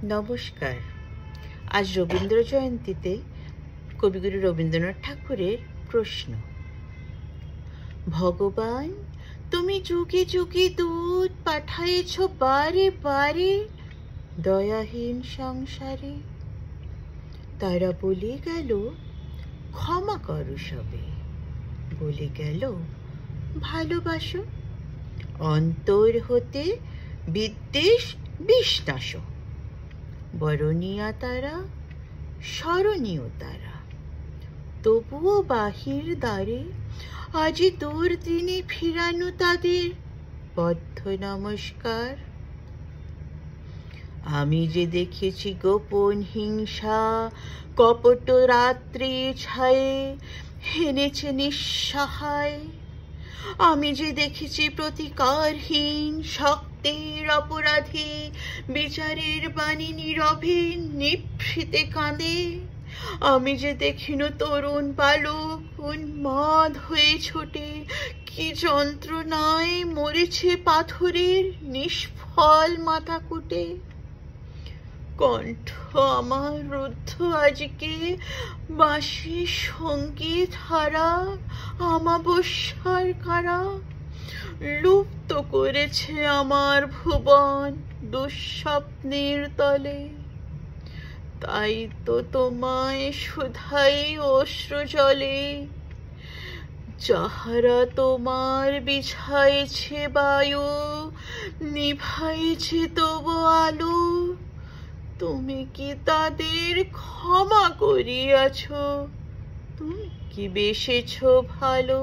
নমস্কার। আজ রবীন্দ্র জয়ন্তীতে কবিগুরু রবীন্দ্রনাথ ঠাকুরের প্রশ্ন। ভগবান, তুমি যুগে যুগে দূত পাঠাইছ বারে বারে দয়াহীন সংসারে। তারা বলে গেল ক্ষমা করো সবে, বলে গেল ভালোবাসো, অন্তর হতে বিদ্বেষ বিষ্ণাস। বরণীয়া তারা, স্মরণীয় তারা, তবুও বাহির দ্বারে আজি দুর্দিনে ফিরানো তাদের বদ্ধ নমস্কার। আমি যে দেখেছি গোপন হিংসা কপট রাত্রি ছায়ে হেনেছে নিঃসহায়। আমি যে দেখেছি প্রতিকারহীন শক্তির অপরাধী বিচারের বাণী নীরবে নিভৃতে কাঁদে। আমি যে দেখিনু তরুণ বালক উন্মাদ হয়ে ছোটে, কি যন্ত্রণায় মরেছে পাথরের নিষ্ফল মাথা কুটে। কণ্ঠ আমার রুদ্ধ আজকে বাঁশির সঙ্গীত হারা আমাবস্যার কারা। লুপ্ত করেছে আমার ভুবন দুঃস্বপ্নের তলে। তাই তো তোমায় শুধাই অশ্রু জলে, যাহারা তোমার বিছাইছে বায়ু নিভাইছে তবু আলো। তুমি কি তাদের ক্ষমা করিয়াছ? তুমি কি বেসেছ ভালো?